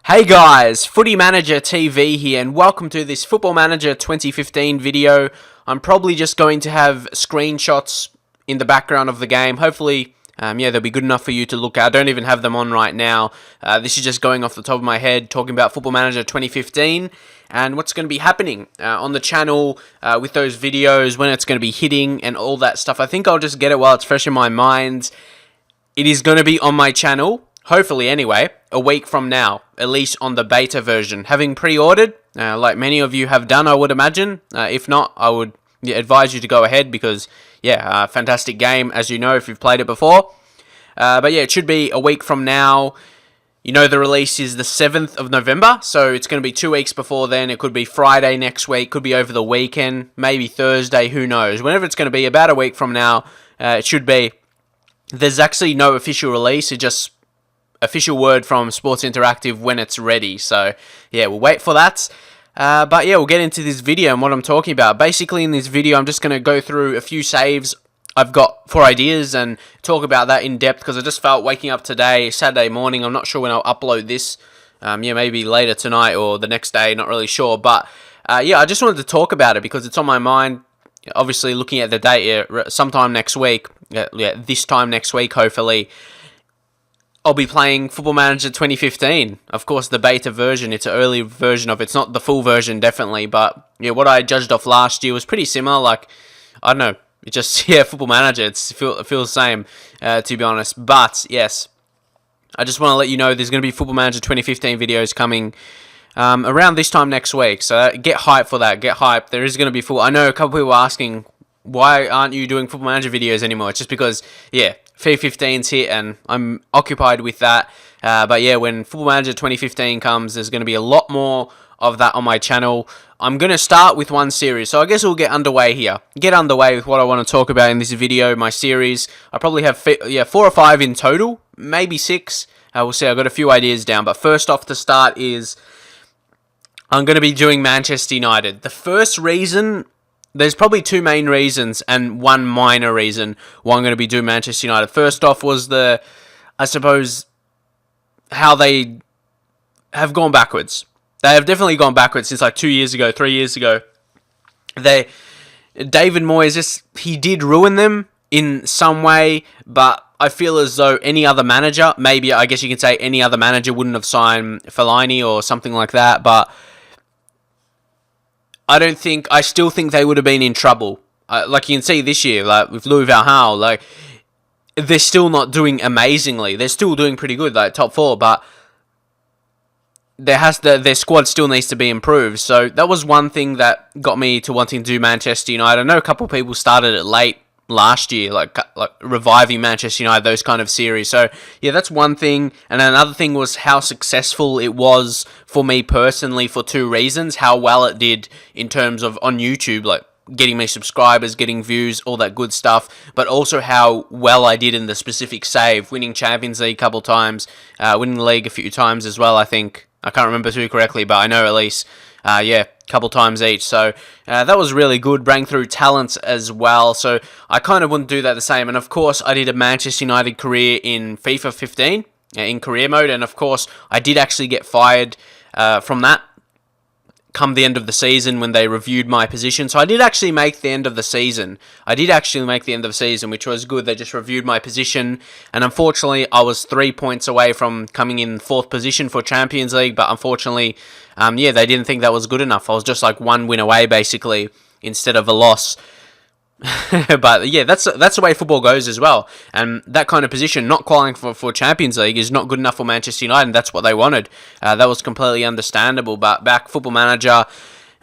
Hey guys, Footy Manager TV here, and welcome to this Football Manager 2015 video. I'm probably just going to have screenshots in the background of the game. Hopefully, they'll be good enough for you to look at. I don't even have them on right now. This is just going off the top of my head, talking about Football Manager 2015 and what's going to be happening on the channel with those videos, when it's going to be hitting and all that stuff. I think I'll just get it while it's fresh in my mind. It is going to be on my channel, hopefully anyway, a week from now, at least on the beta version. Having pre-ordered, like many of you have done, I would imagine. If not, I would advise you to go ahead because, fantastic game, as you know, if you've played it before. But yeah, it should be a week from now. You know, the release is the 7th of November, so it's going to be 2 weeks before then. It could be Friday next week, could be over the weekend, maybe Thursday, who knows. Whenever it's going to be, about a week from now, it should be. There's actually no official release, it's just official word from Sports Interactive when it's ready. So, yeah, we'll wait for that. But yeah, we'll get into this video and what I'm talking about. Basically, in this video, I'm just going to go through a few saves I've got for ideas and talk about that in depth because I just felt waking up today, Saturday morning. I'm not sure when I'll upload this. Maybe later tonight or the next day, not really sure. But I just wanted to talk about it because it's on my mind. Obviously, looking at the date, sometime next week, this time next week, hopefully, I'll be playing Football Manager 2015. Of course, the beta version. It's an early version of it. It's not the full version, definitely. But yeah, what I judged off last year was pretty similar. Like, I don't know. It just, Football Manager. It feels the same, to be honest. But, yes, I just want to let you know there's going to be Football Manager 2015 videos coming around this time next week. So get hyped for that. Get hyped. There is going to be I know a couple people are asking, why aren't you doing Football Manager videos anymore? It's just because, FIFA 15's hit and I'm occupied with that. But yeah, when Football Manager 2015 comes, there's going to be a lot more of that on my channel. I'm going to start with one series, so I guess we'll get underway here. Get underway with what I want to talk about in this video, my series. I probably have 4 or 5 in total, maybe 6. We'll see, I've got a few ideas down. But first off to start is, I'm going to be doing Manchester United. The first reason, there's probably 2 main reasons and 1 minor reason why I'm going to be doing Manchester United. First off was how they have gone backwards. They have definitely gone backwards since like 2 years ago, 3 years ago. David Moyes, he did ruin them in some way, but I feel as though any other manager, maybe I guess you can say any other manager wouldn't have signed Fellaini or something like that, but I still think they would have been in trouble. Like you can see this year, like with Louis van Gaal, like they're still not doing amazingly. They're still doing pretty good, like top 4, but their squad still needs to be improved. So that was one thing that got me to wanting to do Manchester United. I know a couple of people started it late last year, like reviving Manchester United, those kind of series. So yeah, that's one thing. And another thing was how successful it was for me personally for 2 reasons. How well it did in terms of on YouTube, like getting me subscribers, getting views, all that good stuff, but also how well I did in the specific save, winning Champions League a couple times, winning the league a few times as well, I think. I can't remember too correctly, but I know at least, a couple times each. So that was really good, bring through talents as well. So I kind of wouldn't do that the same. And of course, I did a Manchester United career in FIFA 15, in career mode. And of course, I did actually get fired from that come the end of the season when they reviewed my position. So I did actually make the end of the season. Which was good. They just reviewed my position. And unfortunately, I was 3 points away from coming in 4th position for Champions League. But unfortunately, they didn't think that was good enough. I was just like 1 win away, basically, instead of a loss. But yeah, that's the way football goes as well. And that kind of position, not qualifying for Champions League, is not good enough for Manchester United, and that's what they wanted. That was completely understandable. But back Football Manager,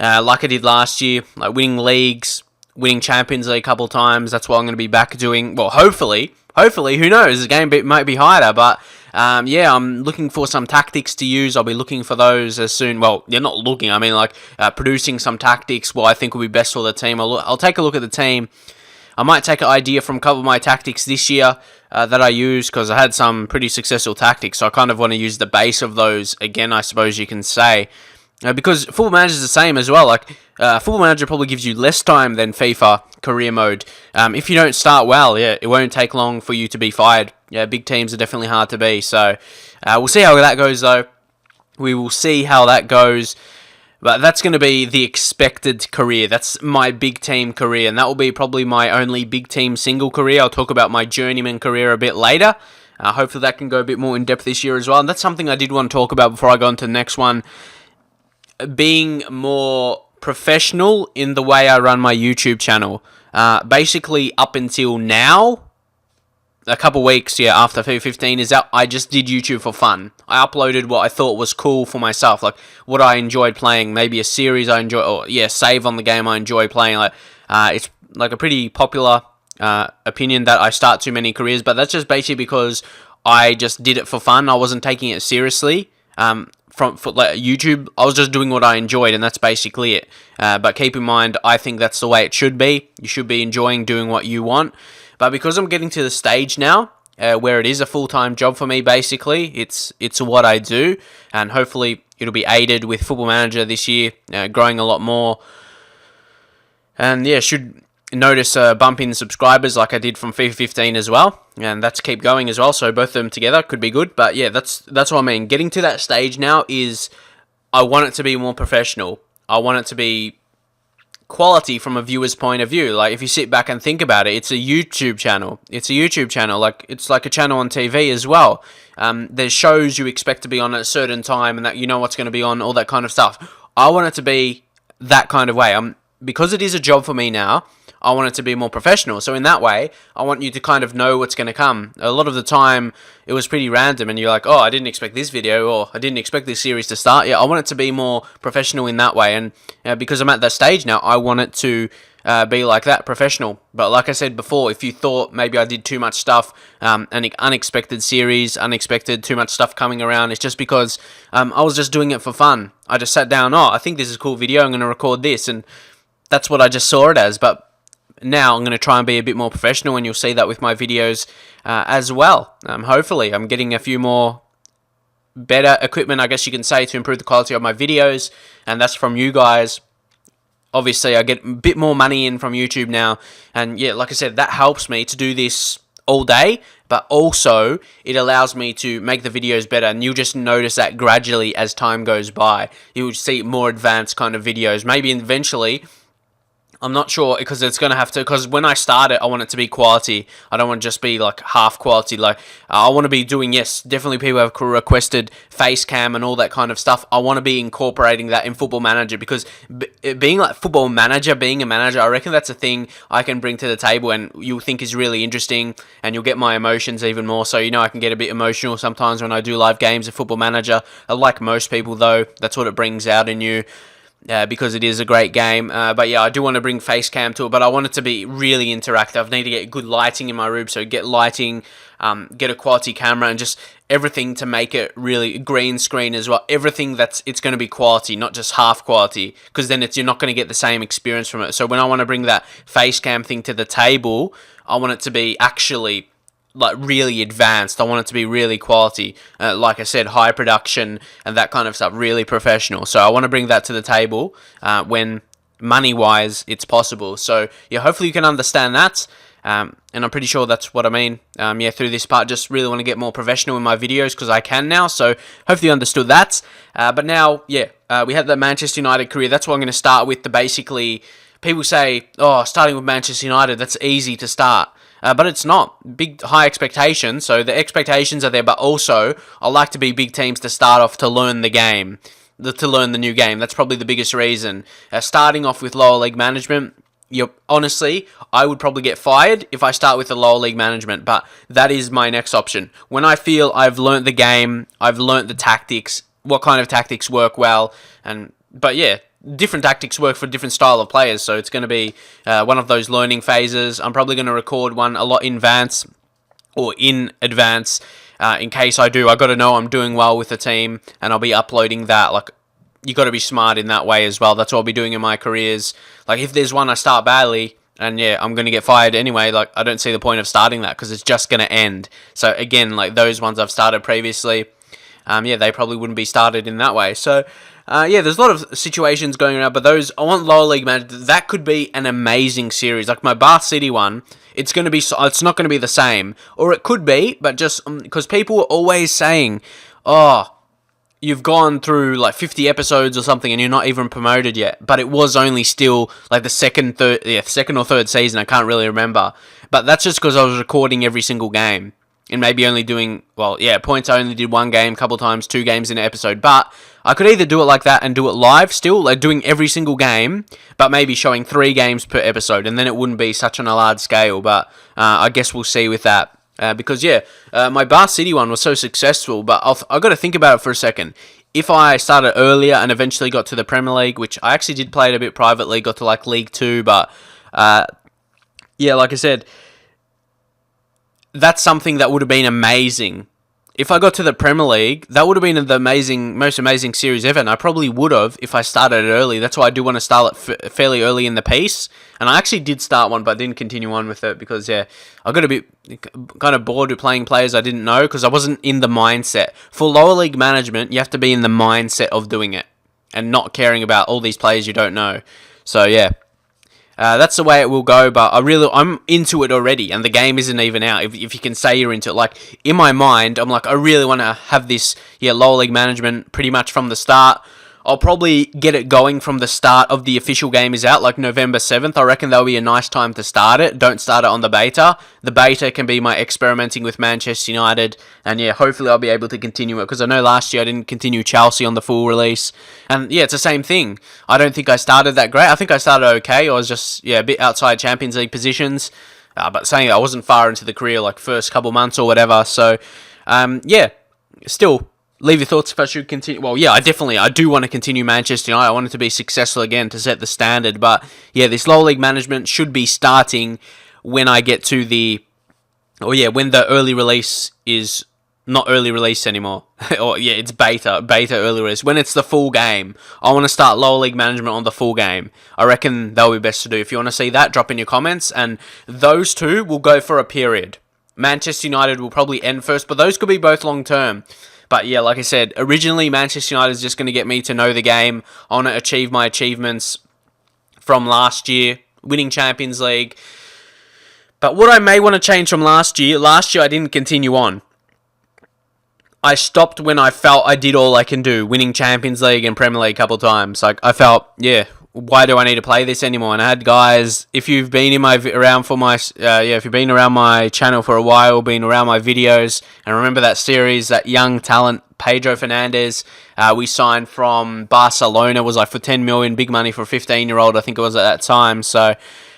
like I did last year, like winning leagues, winning Champions League a couple of times, that's what I'm going to be back doing. Well, hopefully, who knows, the game might be harder, but I'm looking for some tactics to use. I'll be looking for those as soon. Well, you're not looking. I mean, producing some tactics. What I think will be best for the team. I'll take a look at the team. I might take an idea from a couple of my tactics this year that I use because I had some pretty successful tactics. So I kind of want to use the base of those again, I suppose you can say. Because Football Manager is the same as well. Like Football Manager probably gives you less time than FIFA career mode. If you don't start well, it won't take long for you to be fired. Big teams are definitely hard to be. So we'll see how that goes though. We will see how that goes. But that's going to be the expected career. That's my big team career, and that will be probably my only big team single career. I'll talk about my journeyman career a bit later. Hopefully that can go a bit more in depth this year as well. And that's something I did want to talk about before I go on to the next one. Being more professional in the way I run my YouTube channel. Basically, up until now, a couple weeks, after FIFA15 is out, I just did YouTube for fun. I uploaded what I thought was cool for myself, like what I enjoyed playing, maybe a series I enjoy, or save on the game I enjoy playing. Like, it's like a pretty popular opinion that I start too many careers, but that's just basically because I just did it for fun. I wasn't taking it seriously. For YouTube, I was just doing what I enjoyed, and that's basically it. But keep in mind, I think that's the way it should be. You should be enjoying doing what you want. But because I'm getting to the stage now where it is a full-time job for me, basically, it's what I do, and hopefully it'll be aided with Football Manager this year, growing a lot more. And should notice a bump in subscribers like I did from FIFA 15 as well, and that's keep going as well. So both of them together could be good. But that's what I mean. Getting to that stage now is I want it to be more professional. I want it to be quality from a viewer's point of view. Like, if you sit back and think about it, it's a YouTube channel. Like, it's like a channel on TV as well. There's shows you expect to be on at a certain time, and that you know what's going to be on, all that kind of stuff. I want it to be that kind of way. Because it is a job for me now, I want it to be more professional. So in that way, I want you to kind of know what's going to come. A lot of the time, it was pretty random, and you're like, oh, I didn't expect this video, or I didn't expect this series to start. I want it to be more professional in that way, and because I'm at that stage now, I want it to be like that, professional. But like I said before, if you thought maybe I did too much stuff, an unexpected series, too much stuff coming around, it's just because I was just doing it for fun. I just sat down, I think this is a cool video, I'm going to record this, and that's what I just saw it as. But now I'm going to try and be a bit more professional, and you'll see that with my videos as well. Hopefully, I'm getting a few more better equipment, I guess you can say, to improve the quality of my videos, and that's from you guys. Obviously, I get a bit more money in from YouTube now, and like I said, that helps me to do this all day, but also it allows me to make the videos better, and you'll just notice that gradually as time goes by. You'll see more advanced kind of videos. Maybe eventually, I'm not sure, because it's going to have to, because when I start it, I want it to be quality. I don't want to just be like half quality. Like, I want to be doing, definitely people have requested face cam and all that kind of stuff. I want to be incorporating that in Football Manager, because being like Football Manager, being a manager, I reckon that's a thing I can bring to the table, and you'll think is really interesting, and you'll get my emotions even more. So, I can get a bit emotional sometimes when I do live games of Football Manager. Like most people, though, that's what it brings out in you. Because it is a great game. But I do want to bring face cam to it, but I want it to be really interactive. I need to get good lighting in my room, so get lighting, get a quality camera, and just everything to make it really green screen as well. Everything it's going to be quality, not just half quality, because then you're not going to get the same experience from it. So when I want to bring that face cam thing to the table, I want it to be actually like really advanced. I want it to be really quality, like I said, high production and that kind of stuff, really professional. So I want to bring that to the table when money wise it's possible. So hopefully you can understand that, and I'm pretty sure that's what I mean through this part. Just really want to get more professional in my videos, because I can now. So hopefully you understood that. But now we had the Manchester United career. That's what I'm going to start with. Basically, people say, starting with Manchester United, that's easy to start. But it's not. Big, high expectations, so the expectations are there, but also, I like to be big teams to start off, to learn the game, to learn the new game. That's probably the biggest reason. Starting off with lower league management, honestly, I would probably get fired if I start with the lower league management, but that is my next option. When I feel I've learnt the game, I've learnt the tactics, what kind of tactics work well, different tactics work for different style of players, so it's going to be one of those learning phases. I'm probably going to record one a lot in advance, in case I do. I got to know I'm doing well with the team, and I'll be uploading that. Like, you got to be smart in that way as well. That's what I'll be doing in my careers. Like, if there's one I start badly, and I'm going to get fired anyway, like, I don't see the point of starting that, because it's just going to end. So again, like those ones I've started previously, they probably wouldn't be started in that way. So there's a lot of situations going around, but those, I want lower league manager. That could be an amazing series. Like my Bath City one, it's not going to be the same, or it could be, but just because people are always saying, you've gone through like 50 episodes or something and you're not even promoted yet. But it was only still like the second or third season. I can't really remember. But that's just because I was recording every single game and maybe only doing, points. I only did one game, couple times, 2 games in an episode. But I could either do it like that and do it live still, like doing every single game, but maybe showing 3 games per episode, and then it wouldn't be such on a large scale. But I guess we'll see with that. Because my Bar City one was so successful, but I've got to think about it for a second. If I started earlier and eventually got to the Premier League, which I actually did play it a bit privately, got to like League 2, but like I said, that's something that would have been amazing. If I got to the Premier League, that would have been the most amazing series ever, and I probably would have if I started it early. That's why I do want to start it fairly early in the piece, and I actually did start one, but I didn't continue on with it because, I got a bit kind of bored with playing players I didn't know because I wasn't in the mindset. For lower league management, you have to be in the mindset of doing it and not caring about all these players you don't know. So, that's the way it will go, but I'm into it already, and the game isn't even out, if you can say you're into it. Like, in my mind, I'm like, I really want to have this, lower league management pretty much from the start. I'll probably get it going from the start of the official game is out, like November 7th. I reckon that'll be a nice time to start it. Don't start it on the beta. The beta can be my experimenting with Manchester United, and hopefully I'll be able to continue it, because I know last year I didn't continue Chelsea on the full release, and it's the same thing. I don't think I started that great. I think I started okay. I was just, a bit outside Champions League positions, but saying I wasn't far into the career, like first couple months or whatever, so, still, leave your thoughts if I should continue. Well, I do want to continue Manchester United. I want it to be successful again to set the standard. But, this lower league management should be starting when I get to when the early release is not early release anymore. It's beta early release. When it's the full game, I want to start lower league management on the full game. I reckon that'll be best to do. If you want to see that, drop in your comments. And those two will go for a period. Manchester United will probably end first, but those could be both long term. But like I said, originally Manchester United is just going to get me to know the game. I want to achieve my achievements from last year, winning Champions League. But what I may want to change from last year I didn't continue on. I stopped when I felt I did all I can do, winning Champions League and Premier League a couple of times. Like, I felt, why do I need to play this anymore? And I had guys, if you've been if you've been around my channel for a while, been around my videos, and remember that series, that young talent, Pedro Fernandez, we signed from Barcelona, was like for 10 million, big money for a 15-year-old, I think it was at that time. So,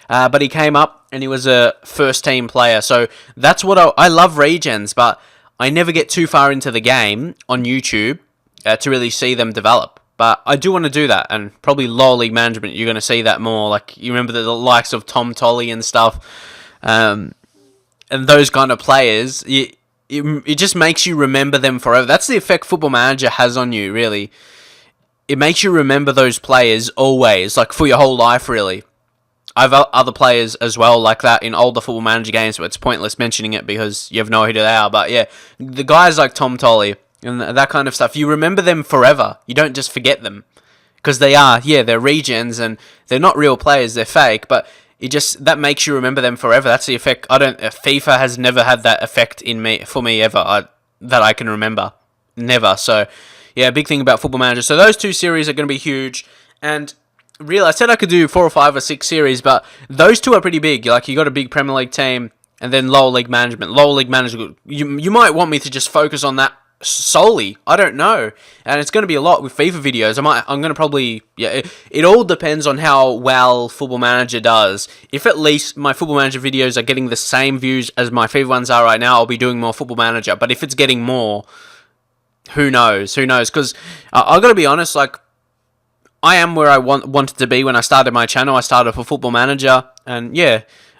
but he came up and he was a first-team player. So that's what I love regens, but I never get too far into the game on YouTube to really see them develop. But I do want to do that, and probably lower league management, you're going to see that more. Like, you remember the likes of Tom Tolley and stuff, and those kind of players, it just makes you remember them forever. That's the effect Football Manager has on you, really. It makes you remember those players always, like for your whole life, really. I have other players as well like that in older Football Manager games, but it's pointless mentioning it because you have no idea who they are. But the guys like Tom Tolley and that kind of stuff, you remember them forever. You don't just forget them. Because they're regens and they're not real players, they're fake, but that makes you remember them forever. That's the effect. FIFA has never had that effect for me ever, that I can remember. Never. So, big thing about Football Manager. So those 2 series are going to be huge, and really, I said I could do 4 or 5 or 6 series, but those 2 are pretty big. Like, you got a big Premier League team, and then lower league management. Lower league management, you might want me to just focus on that solely. I don't know, and it's going to be a lot with FIFA videos. I'm going to probably it all depends on how well Football Manager does. If at least my Football Manager videos are getting the same views as my FIFA ones are right now, I'll be doing more Football Manager. But if it's getting more, who knows? Because I've got to be honest, like, I am where I wanted to be when I started my channel. I started for Football Manager, and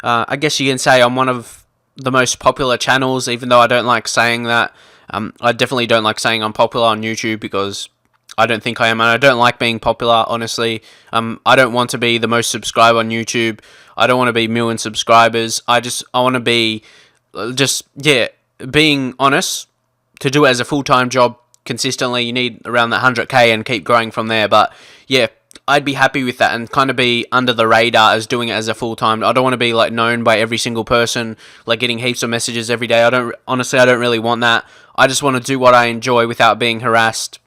I guess you can say I'm one of the most popular channels, even though I don't like saying that. I definitely don't like saying I'm popular on YouTube because I don't think I am, and I don't like being popular, honestly. I don't want to be the most subscribed on YouTube. I don't want to be million subscribers. I want to be being honest. To do it as a full-time job consistently, you need around that 100k and keep growing from there. But I'd be happy with that and kind of be under the radar as doing it as a full-time. I don't want to be like known by every single person, like getting heaps of messages every day. I don't really want that. I just want to do what I enjoy without being harassed.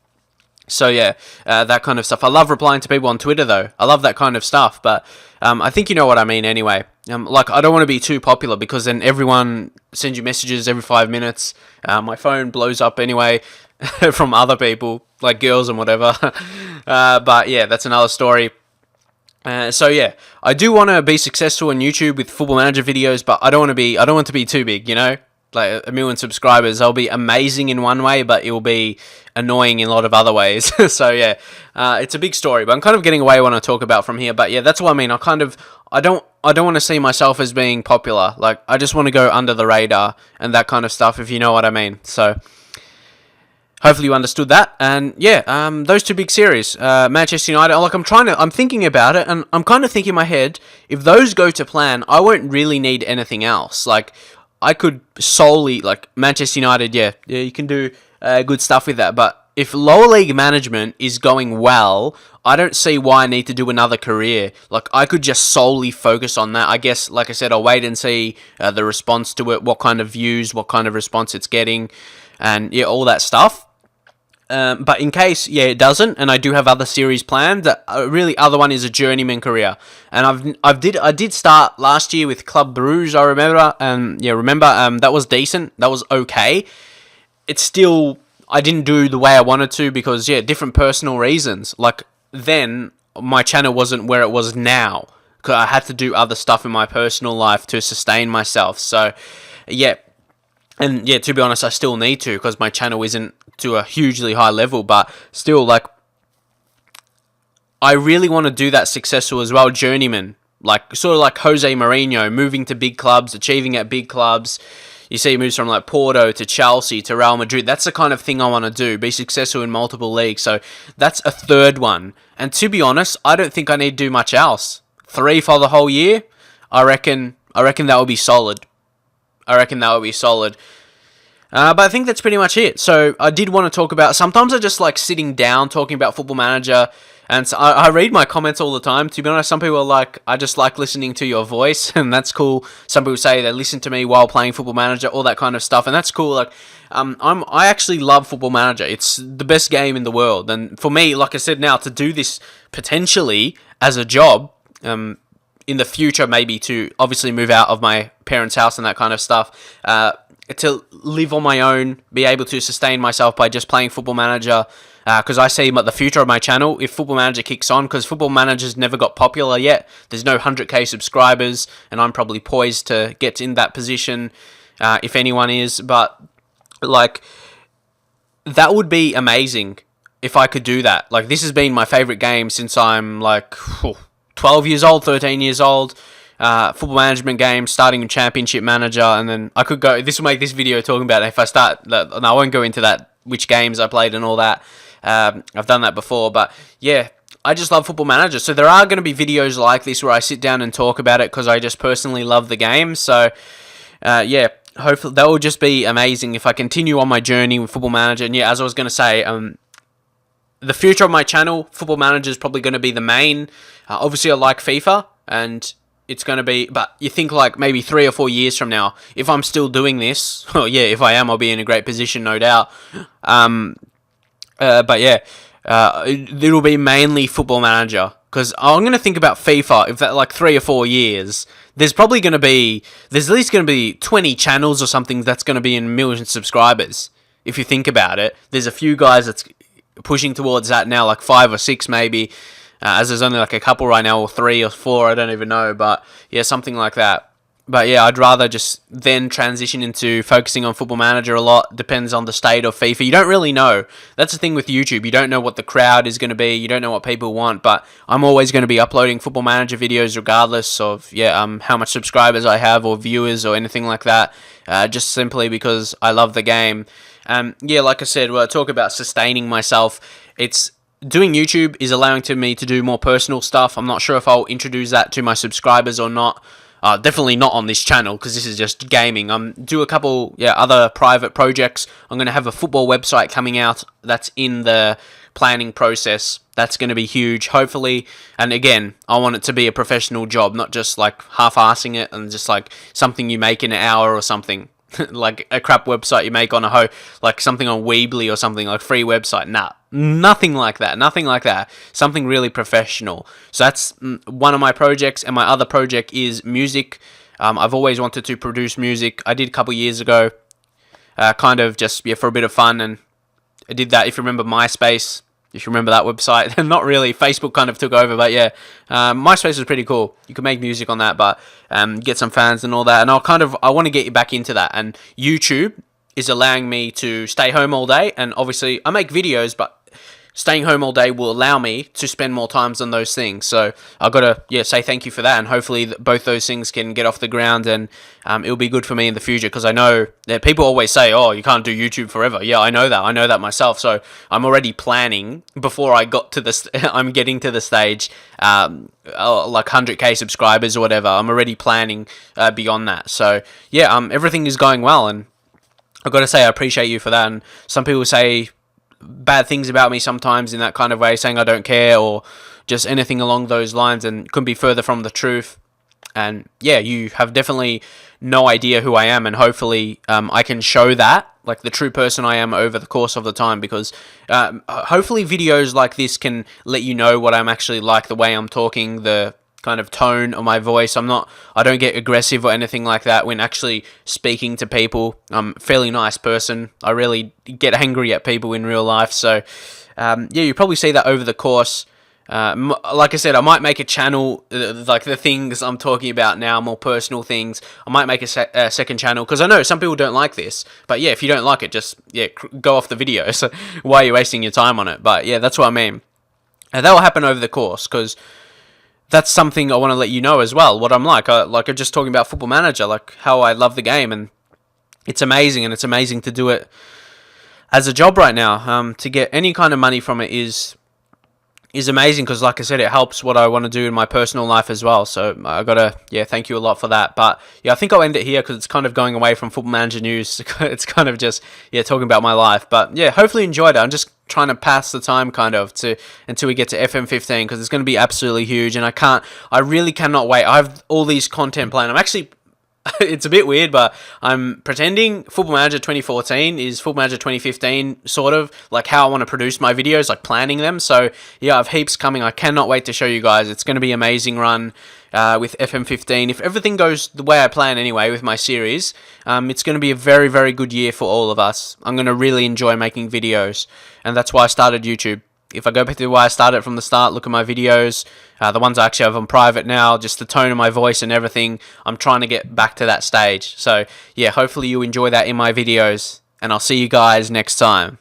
So yeah, that kind of stuff. I love replying to people on Twitter though. I love that kind of stuff. But I think you know what I mean anyway. Like I don't want to be too popular because then everyone sends you messages every 5 minutes. My phone blows up anyway from other people, like girls and whatever. But yeah, that's another story. So yeah, I do want to be successful on YouTube with Football Manager videos, but I don't want to be too big, you know? Like 1 million subscribers, I'll be amazing in one way, but it will be annoying in a lot of other ways. So yeah, it's a big story, but I'm kind of getting away when I talk about from here. But yeah, that's what I mean. I don't want to see myself as being popular. Like I just want to go under the radar and that kind of stuff, if you know what I mean. So hopefully you understood that. And yeah, those two big series, Manchester United. Like I'm thinking about it, and I'm kind of thinking in my head, if those go to plan, I won't really need anything else. Like I could solely, like Manchester United, yeah, you can do good stuff with that. But if lower league management is going well, I don't see why I need to do another career. Like I could just solely focus on that. I guess, like I said, I'll wait and see the response to it, what kind of views, what kind of response it's getting, and yeah, all that stuff. But in case, yeah, it doesn't, and I do have other series planned, the really other one is a journeyman career. And I did start last year with Club Bruges, I remember, that was decent, that was okay. It's still, I didn't do the way I wanted to because, yeah, different personal reasons. Like, then, my channel wasn't where it was now, because I had to do other stuff in my personal life to sustain myself, so, yeah. And yeah, to be honest, I still need to because my channel isn't to a hugely high level, but still, like, I really want to do that successful as well, journeyman. Like, sort of like Jose Mourinho, moving to big clubs, achieving at big clubs. You see he moves from like Porto to Chelsea to Real Madrid. That's the kind of thing I want to do, be successful in multiple leagues. So that's a third one. And to be honest, I don't think I need to do much else. 3 for the whole year, I reckon that would be solid. But I think that's pretty much it. So I did want to talk about, sometimes I just like sitting down talking about Football Manager, and so I read my comments all the time. To be honest, some people are like, I just like listening to your voice, and that's cool. Some people say they listen to me while playing Football Manager, all that kind of stuff, and that's cool. Like, I actually love Football Manager. It's the best game in the world, and for me, like I said, now to do this potentially as a job, in the future, maybe to obviously move out of my parents' house and that kind of stuff, to live on my own, be able to sustain myself by just playing Football Manager, because I see the future of my channel, if Football Manager kicks on, because Football Manager's never got popular yet, there's no 100k subscribers, and I'm probably poised to get in that position, if anyone is, but, like, that would be amazing if I could do that. Like, this has been my favourite game since I'm, like, 12 years old, 13 years old, football management game, starting in Championship Manager, and then I could go, this will make this video talking about if I start, and I won't go into that, which games I played and all that, I've done that before, but yeah, I just love Football Manager, so there are going to be videos like this where I sit down and talk about it, because I just personally love the game, so, yeah, hopefully, that will just be amazing if I continue on my journey with Football Manager, and yeah, as I was going to say, the future of my channel, Football Manager is probably going to be the main. Obviously, I like FIFA, and it's going to be... But you think like maybe 3 or 4 years from now, if I'm still doing this... Oh, yeah, if I am, I'll be in a great position, no doubt. But yeah, it'll be mainly Football Manager. Because I'm going to think about FIFA, if that like 3 or 4 years... There's probably going to be... There's at least going to be 20 channels or something that's going to be in 1 million subscribers. If you think about it. There's a few guys that's... pushing towards that now, like 5 or 6 maybe, as there's only like a couple right now, or 3 or 4, I don't even know, but yeah, something like that. But yeah, I'd rather just then transition into focusing on Football Manager a lot. Depends on the state of FIFA. You don't really know. That's the thing with YouTube. You don't know what the crowd is going to be. You don't know what people want. But I'm always going to be uploading Football Manager videos regardless of how much subscribers I have or viewers or anything like that. Just simply because I love the game. Yeah, like I said, when I talk about sustaining myself, it's doing YouTube is allowing me to do more personal stuff. I'm not sure if I'll introduce that to my subscribers or not. Definitely not on this channel, because this is just gaming. Do a couple other private projects. I'm going to have a football website coming out that's in the planning process. That's going to be huge, hopefully. And again, I want it to be a professional job, not just like half-arsing it and just like something you make in an hour or something. like a crap website you make on like something on Weebly or something, like free website. Nah, nothing like that. Nothing like that. Something really professional. So that's one of my projects, and my other project is music. I've always wanted to produce music. I did a couple years ago, kind of just for a bit of fun, and I did that. If you remember MySpace, if you remember that website, not really. Facebook kind of took over, but yeah, MySpace was pretty cool. You could make music on that, but get some fans and all that. And I want to get you back into that. And YouTube is allowing me to stay home all day, and obviously I make videos, but staying home all day will allow me to spend more times on those things. So I've got to say thank you for that, and hopefully both those things can get off the ground, and it'll be good for me in the future, because I know that people always say, oh, you can't do YouTube forever. Yeah, I know that myself. So I'm already planning before I got to this. I'm getting to the stage like 100k subscribers or whatever. I'm already planning beyond that. So yeah, everything is going well, and I've got to say I appreciate you for that. And some people say bad things about me sometimes in that kind of way, saying I don't care or just anything along those lines, and couldn't be further from the truth. And yeah, you have definitely no idea who I am, and hopefully I can show that, like the true person I am, over the course of the time, because hopefully videos like this can let you know what I'm actually like, the way I'm talking, the kind of tone of my voice. I don't get aggressive or anything like that when actually speaking to people. I'm a fairly nice person. I really get angry at people in real life. So yeah, you probably see that over the course. Like I said, I might make a channel, like the things I'm talking about now, more personal things. I might make a second channel, because I know some people don't like this. But yeah, if you don't like it, just go off the video. So why are you wasting your time on it? But yeah, that's what I mean. And that will happen over the course, because that's something I want to let you know as well, what I'm like. I'm just talking about Football Manager, like how I love the game, and it's amazing, and it's amazing to do it as a job right now. To get any kind of money from it is amazing, because like I said, it helps what I want to do in my personal life as well. So I gotta thank you a lot for that. But yeah, I think I'll end it here, because it's kind of going away from Football Manager news. It's kind of just talking about my life. But yeah, hopefully you enjoyed it. I'm just trying to pass the time kind of until we get to FM15, because it's going to be absolutely huge, and I really cannot wait. I have all these content planned. I'm actually it's a bit weird, but I'm pretending Football Manager 2014 is Football Manager 2015, sort of like how I want to produce my videos, like planning them. So yeah, I have heaps coming. I cannot wait to show you guys. It's going to be an amazing run with FM15. If everything goes the way I plan anyway with my series, it's going to be a very, very good year for all of us. I'm going to really enjoy making videos, and that's why I started YouTube. If I go back to why I started from the start, look at my videos, the ones I actually have on private now, just the tone of my voice and everything, I'm trying to get back to that stage. So yeah, hopefully you enjoy that in my videos, and I'll see you guys next time.